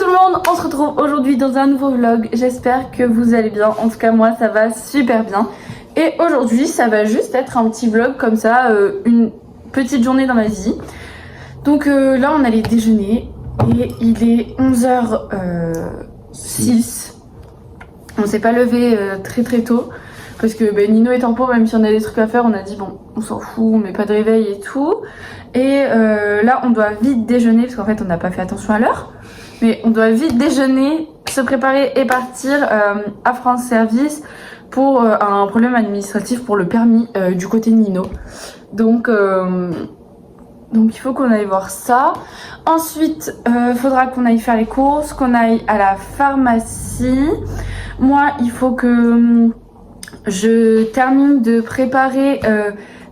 Coucou tout le monde, on se retrouve aujourd'hui dans un nouveau vlog. J'espère que vous allez bien, en tout cas moi ça va super bien. Et aujourd'hui ça va juste être un petit vlog comme ça, une petite journée dans ma vie. Donc là on allait déjeuner et il est 11h06. On s'est pas levé très tôt parce que Nino est en pause, même si on a des trucs à faire, on a dit bon on s'en fout, on met pas de réveil et tout. Et là on doit vite déjeuner parce qu'en fait on n'a pas fait attention à l'heure. Mais on doit vite déjeuner, se préparer et partir à France Service pour un problème administratif pour le permis du côté de Nino. Donc il faut qu'on aille voir ça. Ensuite, faudra qu'on aille faire les courses, qu'on aille à la pharmacie. Moi, il faut que je termine de préparer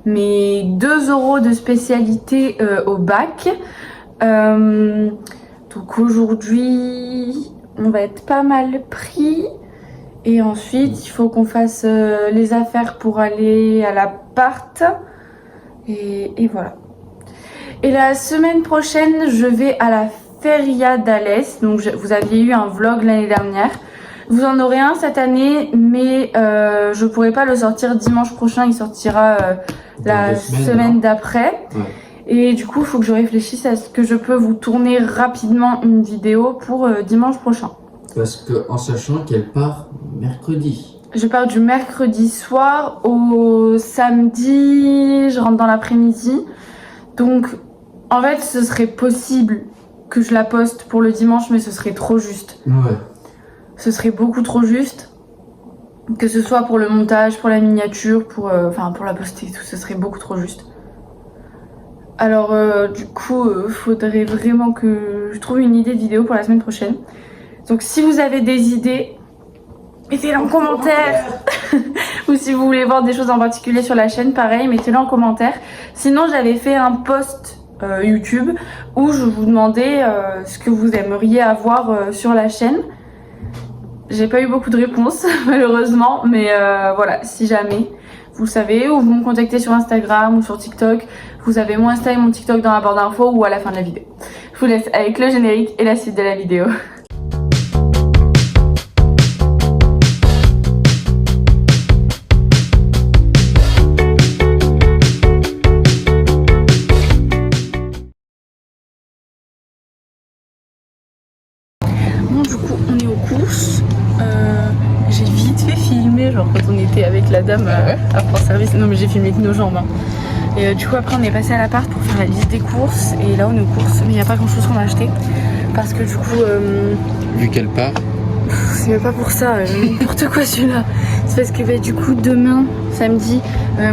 mes 2 euros de spécialité au bac. Donc aujourd'hui, on va être pas mal pris. Et ensuite, il faut qu'on fasse les affaires pour aller à l'appart. Et voilà. Et la semaine prochaine, je vais à la Feria d'Alès. Donc vous aviez eu un vlog l'année dernière. Vous en aurez un cette année, mais je pourrai pas le sortir dimanche prochain. Il sortira la semaine d'après. Ouais. Et du coup, il faut que je réfléchisse à ce que je peux vous tourner rapidement une vidéo pour dimanche prochain. Parce que en sachant qu'elle part mercredi. Je pars du mercredi soir au samedi, je rentre dans l'après-midi. Donc, en fait, ce serait possible que je la poste pour le dimanche, mais ce serait trop juste. Ouais. Ce serait beaucoup trop juste. Que ce soit pour le montage, pour la miniature, pour la poster et tout, ce serait beaucoup trop juste. Alors du coup, faudrait vraiment que je trouve une idée de vidéo pour la semaine prochaine. Donc si vous avez des idées, mettez-les en commentaire. Ou si vous voulez voir des choses en particulier sur la chaîne, pareil, mettez-les en commentaire. Sinon, j'avais fait un post YouTube où je vous demandais ce que vous aimeriez avoir sur la chaîne. J'ai pas eu beaucoup de réponses malheureusement, mais voilà, si jamais vous le savez, ou vous me contactez sur Instagram ou sur TikTok. Vous avez mon Insta et mon TikTok dans la barre d'infos ou à la fin de la vidéo. Je vous laisse avec le générique et la suite de la vidéo. Bon, du coup, on est aux courses. J'ai vite fait filmer, genre quand on était avec la dame à France Service. Non, mais j'ai filmé que nos jambes. Hein. Et du coup après on est passé à l'appart pour faire la liste des courses. Et là on est aux courses, mais il n'y a pas grand chose qu'on a acheté. Parce que du coup... Vu qu'elle part... C'est même pas pour ça, n'importe quoi celui-là. C'est parce que du coup demain, samedi,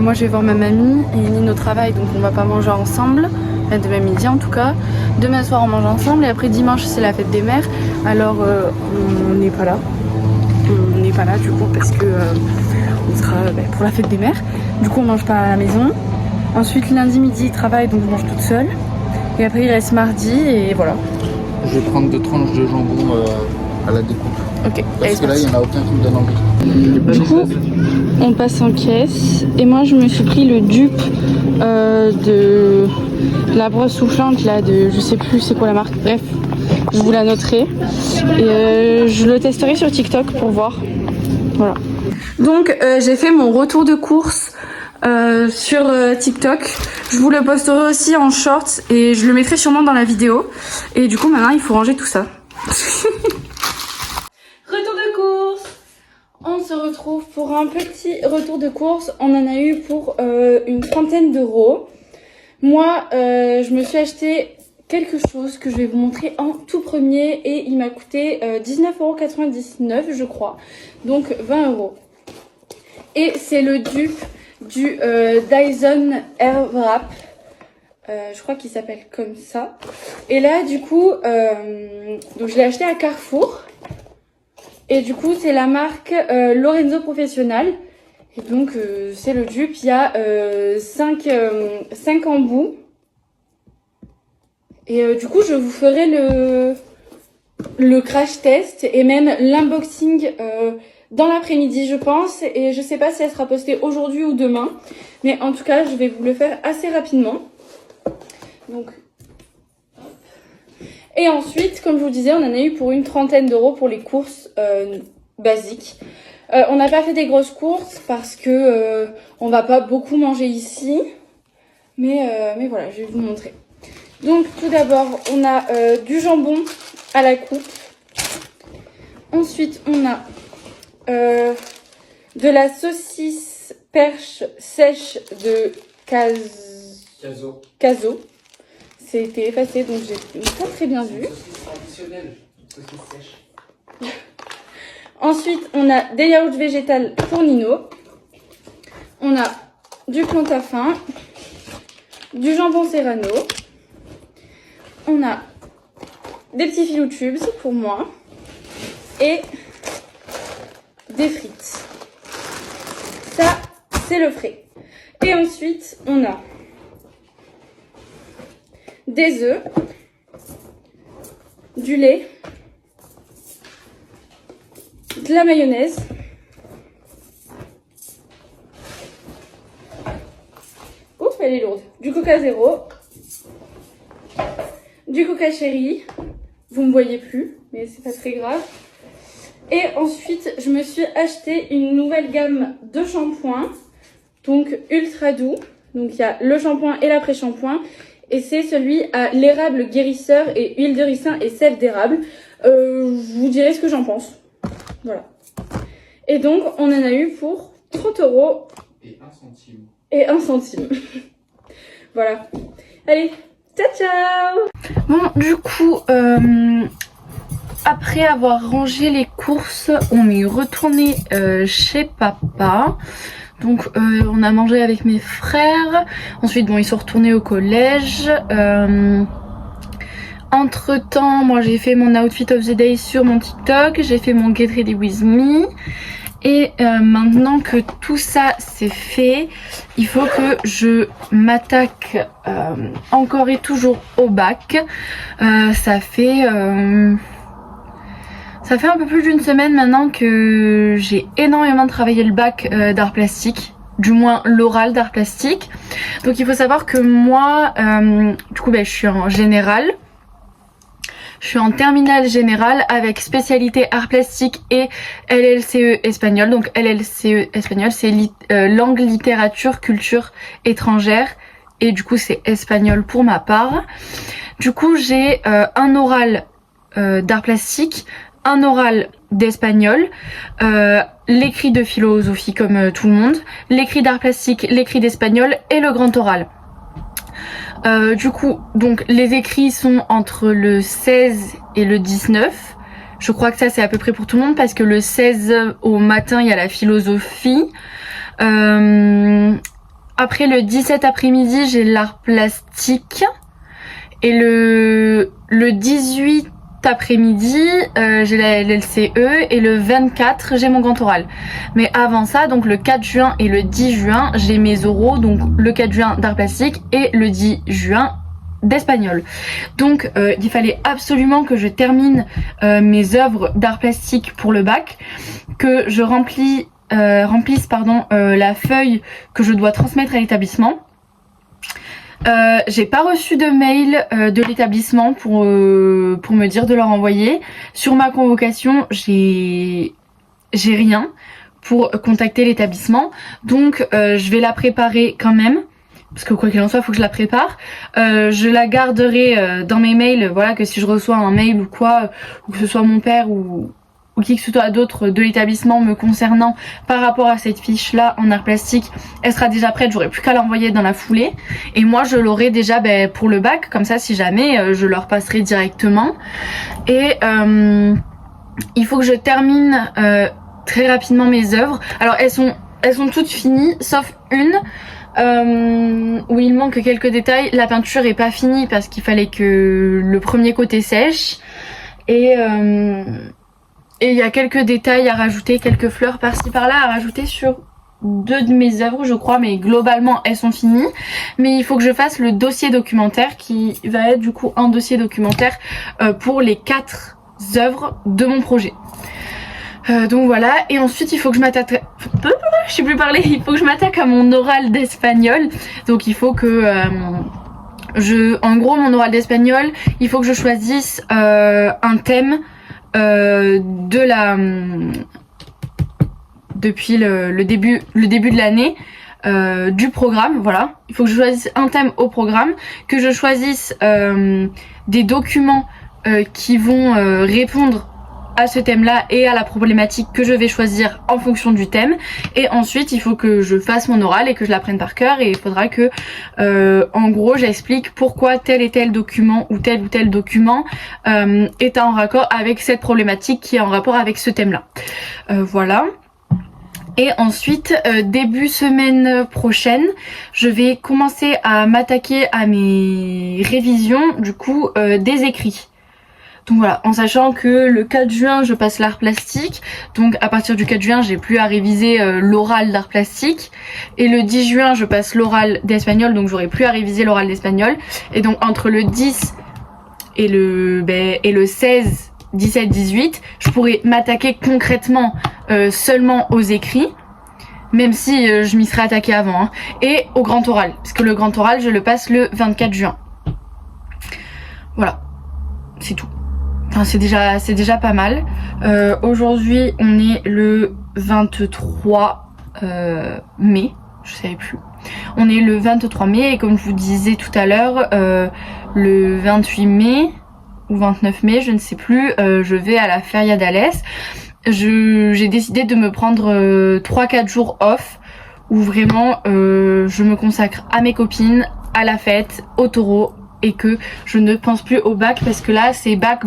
moi je vais voir ma mamie et Nino travaille. Donc on va pas manger ensemble. Enfin demain midi en tout cas. Demain soir on mange ensemble. Et après dimanche c'est la fête des mères. Alors on n'est pas là. On n'est pas là du coup parce que on sera pour la fête des mères. Du coup on mange pas à la maison. Ensuite lundi midi il travaille donc je mange toute seule. Et après il reste mardi et voilà. Je vais prendre 2 tranches de jambon à la découpe. Ok. Parce que là il n'y en a aucun qui me donne envie. Du coup on passe en caisse et moi je me suis pris le dupe de la brosse soufflante là de je sais plus c'est quoi la marque. Bref, je vous la noterai. Et je le testerai sur TikTok pour voir. Voilà. Donc j'ai fait mon retour de course sur TikTok. Je vous le posterai aussi en short et je le mettrai sûrement dans la vidéo. Et du coup maintenant il faut ranger tout ça. Retour de course. On se retrouve pour un petit retour de course. On en a eu pour une trentaine d'euros. Moi je me suis acheté quelque chose que je vais vous montrer en tout premier et il m'a coûté 19,99 € je crois. Donc 20 €. Et c'est le dupe du Dyson Airwrap. Je crois qu'il s'appelle comme ça. Et là du coup, donc je l'ai acheté à Carrefour. Et du coup c'est la marque Lorenzo Professional. Et donc c'est le dupe, il y a 5 embouts. Et du coup je vous ferai le crash test et même l'unboxing dans l'après-midi je pense. Et je sais pas si elle sera postée aujourd'hui ou demain. Mais en tout cas je vais vous le faire assez rapidement. Donc Et ensuite, comme je vous disais, on en a eu pour une trentaine d'euros pour les courses basiques. On n'a pas fait des grosses courses parce que on va pas beaucoup manger ici. Mais voilà, je vais vous montrer. Donc tout d'abord, on a du jambon à la coupe. Ensuite, on a de la saucisse perche sèche de Caso. C'était effacé, donc j'ai pas très bien vu. Saucisse traditionnelle, saucisse sèche. Ensuite, on a des yaourts végétales pour Nino. On a du plantain, du jambon serrano. On a des petits filous tubes pour moi. Et des frites. Ça, c'est le frais. Et ensuite, on a des œufs, du lait, de la mayonnaise, ouf, elle est lourde, du coca zéro, du coca chéri, vous me voyez plus, mais c'est pas très grave. Et ensuite, je me suis acheté une nouvelle gamme de shampoings, donc ultra doux. Donc il y a le shampoing et l'après-shampoing. Et c'est celui à l'érable guérisseur et huile de ricin et sève d'érable. Je vous dirai ce que j'en pense. Voilà. Et donc, on en a eu pour 30 euros. Et 1 centime. Et 1 centime. Voilà. Allez, ciao ciao. Bon, du coup, après avoir rangé les courses, on est retourné chez papa. Donc on a mangé avec mes frères. Ensuite bon, ils sont retournés au collège. Entre temps, moi j'ai fait mon outfit of the day sur mon TikTok. J'ai fait mon Get Ready With Me. Et maintenant que tout ça c'est fait, il faut que je m'attaque encore et toujours au bac. Ça fait un peu plus d'une semaine maintenant que j'ai énormément travaillé le bac d'art plastique, du moins l'oral d'art plastique. Donc il faut savoir que moi, du coup je suis en général. Je suis en terminale générale avec spécialité art plastique et LLCE espagnol. Donc LLCE espagnol c'est langue, littérature, culture étrangère. Et du coup c'est espagnol pour ma part. Du coup j'ai un oral d'art plastique, un oral d'espagnol, l'écrit de philosophie comme tout le monde, l'écrit d'art plastique, l'écrit d'espagnol et le grand oral. Du coup, donc les écrits sont entre le 16 et le 19. Je crois que ça c'est à peu près pour tout le monde parce que le 16 au matin il y a la philosophie. Après le 17 après-midi j'ai l'art plastique. Et le 18 après-midi j'ai la LLCE et le 24 j'ai mon grand oral. Mais avant ça, donc le 4 juin et le 10 juin j'ai mes oraux, donc le 4 juin d'art plastique et le 10 juin d'espagnol. Donc il fallait absolument que je termine mes œuvres d'art plastique pour le bac, que je remplisse la feuille que je dois transmettre à l'établissement. J'ai pas reçu de mail de l'établissement pour me dire de leur envoyer. Sur ma convocation, j'ai rien pour contacter l'établissement. Donc je vais la préparer quand même. Parce que quoi qu'il en soit, il faut que je la prépare. Je la garderai dans mes mails, voilà, que si je reçois un mail ou quoi, ou que ce soit mon père ou qui que ce soit d'autre de l'établissement me concernant par rapport à cette fiche là en art plastique, elle sera déjà prête, j'aurai plus qu'à l'envoyer dans la foulée et moi je l'aurai déjà pour le bac, comme ça si jamais je leur passerai directement. Et il faut que je termine très rapidement mes œuvres. Alors elles sont toutes finies sauf une où il manque quelques détails. La peinture est pas finie parce qu'il fallait que le premier côté sèche et il y a quelques détails à rajouter, quelques fleurs par-ci par-là à rajouter sur 2 de mes œuvres je crois, mais globalement elles sont finies. Mais il faut que je fasse le dossier documentaire qui va être du coup un dossier documentaire pour les 4 œuvres de mon projet. Donc voilà, et ensuite il faut que je m'attaque, je sais plus parler, il faut que je m'attaque à mon oral d'espagnol. Donc il faut que En gros, mon oral d'espagnol, il faut que je choisisse un thème depuis le début de l'année. Du programme, voilà. Il faut que je choisisse un thème au programme, que je choisisse des documents qui vont répondre à ce thème-là et à la problématique que je vais choisir en fonction du thème. Et ensuite, il faut que je fasse mon oral et que je l'apprenne par cœur. Et il faudra que, en gros, j'explique pourquoi tel et tel document ou tel document est en raccord avec cette problématique qui est en rapport avec ce thème-là. Voilà. Et ensuite, début semaine prochaine, je vais commencer à m'attaquer à mes révisions, du coup, des écrits. Donc voilà, en sachant que le 4 juin, je passe l'art plastique. Donc à partir du 4 juin, j'ai plus à réviser l'oral d'art plastique. Et le 10 juin, je passe l'oral d'espagnol, donc j'aurai plus à réviser l'oral d'espagnol. Et donc entre le 10 et le 16... 17-18, je pourrais m'attaquer concrètement seulement aux écrits, même si je m'y serais attaquée avant, hein, et au grand oral, parce que le grand oral, je le passe le 24 juin. Voilà, c'est tout. Enfin, c'est déjà pas mal. Aujourd'hui, on est le 23 mai, je savais plus. On est le 23 mai, et comme je vous disais tout à l'heure, le 28 mai... ou 29 mai, je ne sais plus, je vais à la Feria d'Alès. J'ai décidé de me prendre 3-4 jours off où vraiment je me consacre à mes copines, à la fête, au taureau, et que je ne pense plus au bac parce que là c'est bac.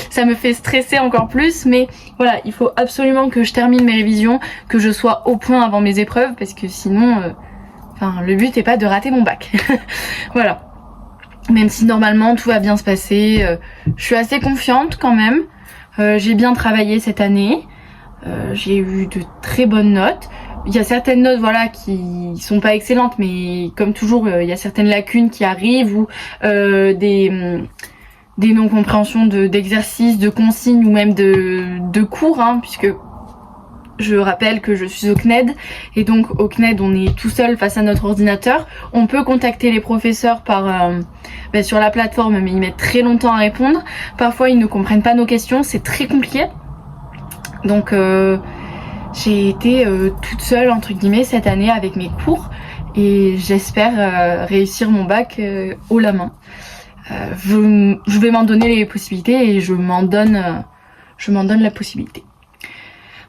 Ça me fait stresser encore plus, mais voilà, il faut absolument que je termine mes révisions, que je sois au point avant mes épreuves parce que sinon, le but n'est pas de rater mon bac. Voilà. Même si normalement tout va bien se passer, je suis assez confiante quand même. J'ai bien travaillé cette année, j'ai eu de très bonnes notes. Il y a certaines notes voilà qui sont pas excellentes, mais comme toujours il y a certaines lacunes qui arrivent ou des non-compréhensions d'exercices, de consignes ou même de cours, hein, puisque je rappelle que je suis au CNED et donc au CNED on est tout seul face à notre ordinateur. On peut contacter les professeurs sur la plateforme, mais ils mettent très longtemps à répondre. Parfois ils ne comprennent pas nos questions, c'est très compliqué. Donc j'ai été toute seule entre guillemets cette année avec mes cours et j'espère réussir mon bac haut la main. Je vais m'en donner les possibilités et je m'en donne la possibilité.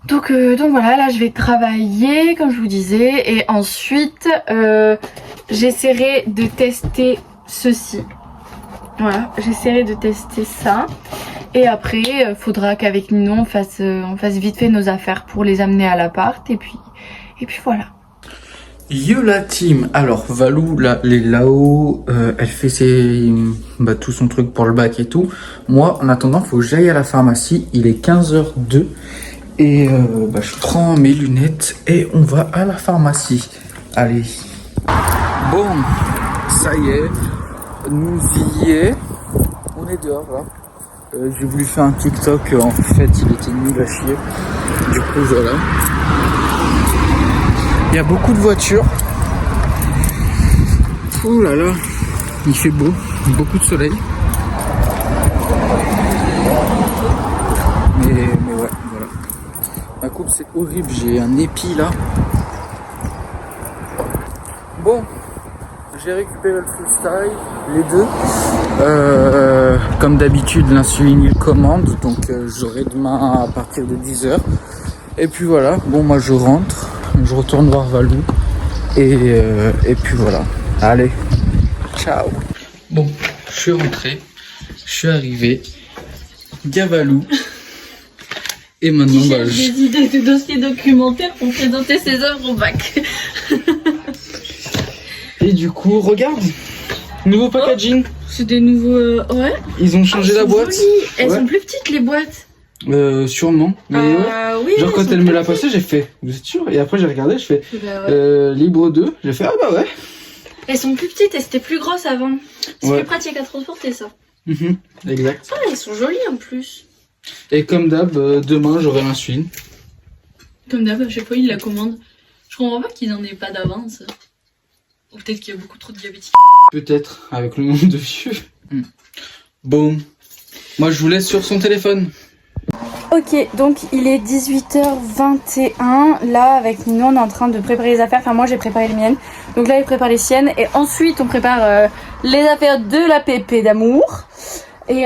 Donc voilà, là je vais travailler comme je vous disais et ensuite j'essaierai de tester ceci. Voilà, j'essaierai de tester ça et après faudra qu'avec Nino on fasse vite fait nos affaires pour les amener à l'appart et puis voilà. Yo la team, alors Valou là, elle est là-haut, elle fait tout son truc pour le bac et tout. Moi en attendant faut que j'aille à la pharmacie, il est 15h02. Et je prends mes lunettes et on va à la pharmacie. Allez. Bon, ça y est, nous y est. On est dehors là. J'ai voulu faire un TikTok, en fait il était nul à chier. Du coup voilà. Il y a beaucoup de voitures. Oh là là, il fait beau, beaucoup de soleil. Mais ouais, voilà. Ma coupe c'est horrible, j'ai un épi là. Bon, j'ai récupéré le freestyle, les deux. Comme d'habitude, l'insuline il commande, donc j'aurai demain à partir de 10h. Et puis voilà, bon moi je rentre, je retourne voir Valou. Et puis voilà. Allez, ciao. Bon, je suis rentré, je suis arrivé. Gavalou. Et maintenant, j'ai des idées de dossiers documentaires pour présenter ses œuvres au bac. Et du coup, regarde, nouveau packaging. C'est des nouveaux... ouais. Ils ont changé la boîte. Jolies. Elles sont plus petites les boîtes. Sûrement. Mais ouais. Oui, genre quand elle me l'a passé, j'ai fait, vous êtes sûr? Et après j'ai regardé, je fais libre 2. J'ai fait ah bah ouais. Elles sont plus petites et c'était plus grosses avant. C'est Ouais. plus pratique à transporter ça. Exact. Ah, elles sont jolies en plus. Et comme d'hab, demain j'aurai l'insuline. Comme d'hab, à chaque fois il la commande. Je comprends pas qu'ils en aient pas d'avance. Ou peut-être qu'il y a beaucoup trop de diabétiques. Peut-être, avec le nombre de vieux. Bon, moi je vous laisse sur son téléphone. Ok, donc il est 18h21. Là, avec Nino, on est en train de préparer les affaires. Enfin, moi j'ai préparé les miennes. Donc là, il prépare les siennes. Et ensuite, on prépare les affaires de la pépé d'amour. Et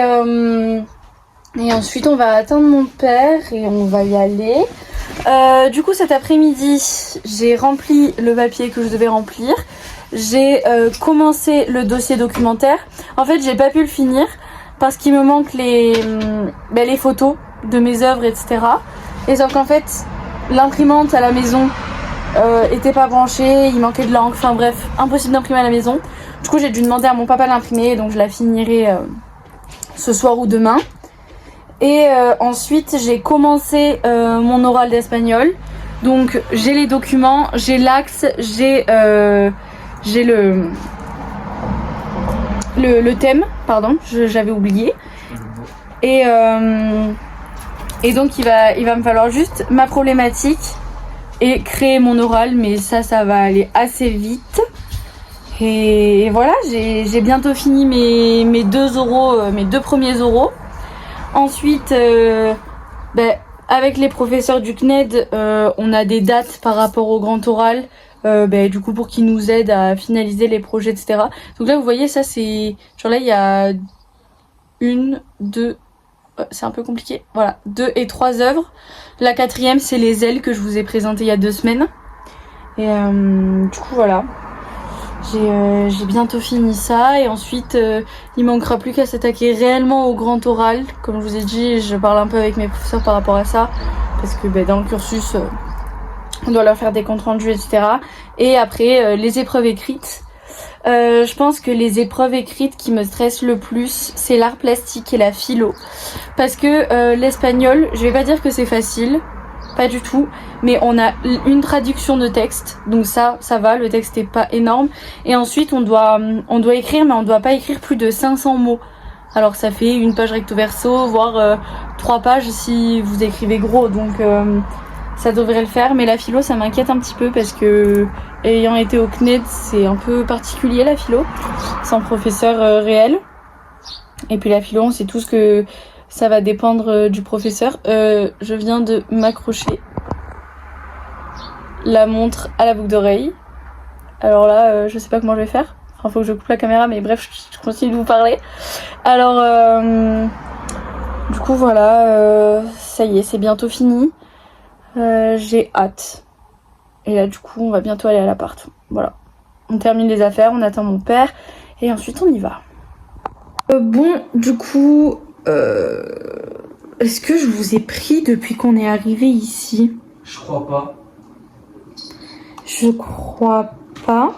ensuite, on va attendre mon père et on va y aller. Du coup, cet après-midi, j'ai rempli le papier que je devais remplir. J'ai commencé le dossier documentaire. En fait, j'ai pas pu le finir parce qu'il me manque les photos de mes œuvres, etc. Et sauf qu'en fait, l'imprimante à la maison était pas branchée, il manquait de l'encre, enfin bref, impossible d'imprimer à la maison. Du coup, j'ai dû demander à mon papa de l'imprimer, donc je la finirai ce soir ou demain. Et ensuite, j'ai commencé mon oral d'espagnol. Donc, j'ai les documents, j'ai l'axe, j'ai le thème, pardon, j'avais oublié. Et donc il va me falloir juste ma problématique et créer mon oral, mais ça va aller assez vite. Et voilà, j'ai bientôt fini mes 2 oraux, mes 2 premiers oraux. Ensuite, avec les professeurs du CNED, on a des dates par rapport au grand oral. Du coup, pour qu'ils nous aident à finaliser les projets, etc. Donc là, vous voyez, ça c'est... Genre là, il y a 1, 2... c'est un peu compliqué. Voilà, 2 et 3 œuvres. La 4e, c'est les ailes que je vous ai présentées il y a 2 semaines. Et du coup, voilà. J'ai bientôt fini ça. Et ensuite, il manquera plus qu'à s'attaquer réellement au grand oral. Comme je vous ai dit, je parle un peu avec mes professeurs par rapport à ça. Parce que dans le cursus... on doit leur faire des comptes rendus, etc. Et après, les épreuves écrites. Je pense que les épreuves écrites qui me stressent le plus, c'est l'art plastique et la philo. Parce que l'espagnol, je vais pas dire que c'est facile, pas du tout. Mais on a une traduction de texte, donc ça va, le texte est pas énorme. Et ensuite, on doit écrire, mais on doit pas écrire plus de 500 mots. Alors ça fait une page recto verso, voire 3 pages si vous écrivez gros. Donc... ça devrait le faire, mais la philo ça m'inquiète un petit peu parce que ayant été au CNED, c'est un peu particulier la philo, sans professeur réel. Et puis la philo, on sait tous que ça va dépendre du professeur. Je viens de m'accrocher la montre à la boucle d'oreille. Alors là, je sais pas comment je vais faire. Enfin, faut que je coupe la caméra, mais bref, je continue de vous parler. Alors, du coup voilà, ça y est, c'est bientôt fini. J'ai hâte. Et là du coup on va bientôt aller à l'appart. Voilà. On termine les affaires, on attend mon père et ensuite on y va. Bon, du coup, est-ce que je vous ai pris depuis qu'on est arrivé ici? Je crois pas. Je crois pas.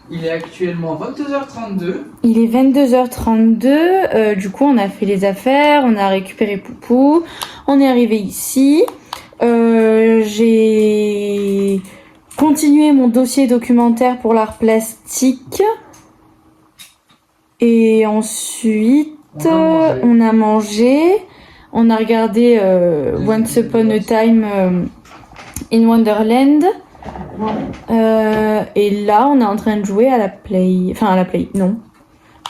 Il est actuellement 22h32. Il est 22h32. Du coup on a fait les affaires, on a récupéré Poupou, on est arrivé ici. J'ai continué mon dossier documentaire pour l'art plastique. Et ensuite, on a mangé. On a regardé Once Upon a Time in Wonderland. Et là, on est en train de jouer à la Play. Enfin, à la Play, non.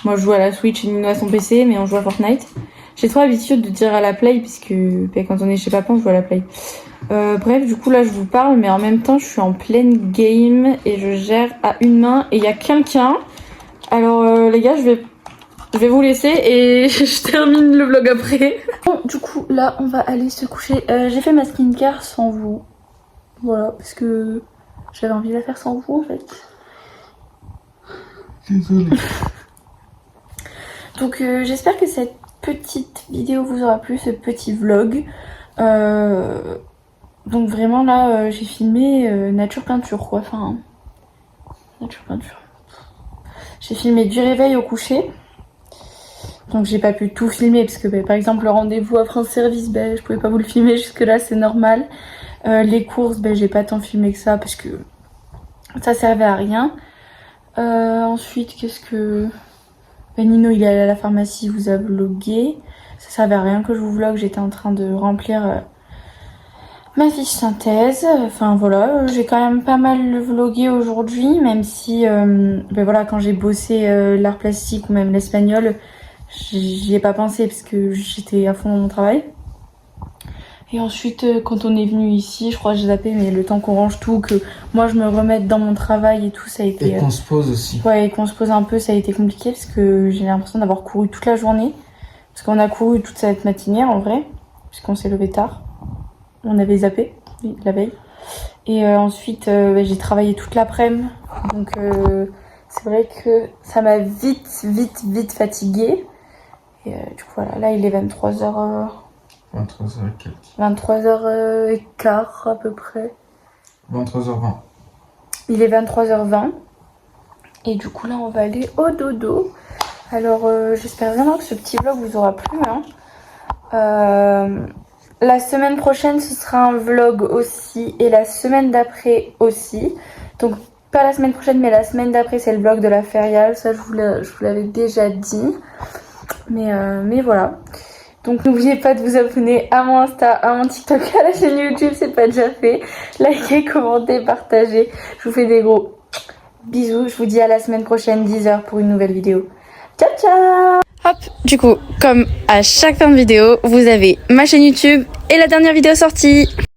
Moi, je joue à la Switch et Nino à son PC, mais on joue à Fortnite. J'ai trop l'habitude de dire à la Play, puisque quand on est chez papa, on joue à la Play. Bref, du coup, là, je vous parle, mais en même temps, je suis en pleine game et je gère à une main. Et il y a quelqu'un. Alors, les gars, je vais vous laisser et je termine le vlog après. Bon, du coup, là, on va aller se coucher. J'ai fait ma skincare sans vous. Voilà, parce que j'avais envie de la faire sans vous, en fait. Désolé. Donc, j'espère que cette petite vidéo vous aura plu, ce petit vlog. Donc vraiment là j'ai filmé nature peinture quoi, enfin nature peinture. J'ai filmé du réveil au coucher. Donc j'ai pas pu tout filmer parce que par exemple le rendez-vous à France Service, je pouvais pas vous le filmer jusque là, c'est normal. Les courses, j'ai pas tant filmé que ça parce que ça servait à rien. Ensuite qu'est-ce que... Nino il est allé à la pharmacie, il vous a vlogué. Ça servait à rien que je vous vlog, j'étais en train de remplir ma fiche synthèse. Enfin voilà, j'ai quand même pas mal vlogué aujourd'hui, même si ben voilà, quand j'ai bossé l'art plastique ou même l'espagnol, j'y ai pas pensé parce que j'étais à fond dans mon travail. Et ensuite, quand on est venu ici, je crois que j'ai zappé, mais le temps qu'on range tout, que moi je me remette dans mon travail et tout, ça a été... Et qu'on se pose aussi. Ouais, et qu'on se pose un peu, ça a été compliqué parce que j'ai l'impression d'avoir couru toute la journée. Parce qu'on a couru toute cette matinée en vrai, puisqu'on s'est levé tard. On avait zappé la veille. Et ensuite, j'ai travaillé toute l'après-midi. Donc c'est vrai que ça m'a vite fatiguée. Et du coup voilà, là il est 23h... 23h15 à peu près. 23h20. Il est 23h20. Et du coup là on va aller au dodo. Alors j'espère vraiment que ce petit vlog vous aura plu. Hein. La semaine prochaine ce sera un vlog aussi. Et la semaine d'après aussi. Donc pas la semaine prochaine mais la semaine d'après c'est le vlog de la fériale. Ça je vous l'avais déjà dit. Mais voilà. Donc n'oubliez pas de vous abonner à mon Insta, à mon TikTok, à la chaîne YouTube, c'est pas déjà fait. Likez, commentez, partagez. Je vous fais des gros bisous. Je vous dis à la semaine prochaine, 10h pour une nouvelle vidéo. Ciao ciao. Hop, du coup, comme à chaque fin de vidéo, vous avez ma chaîne YouTube et la dernière vidéo sortie.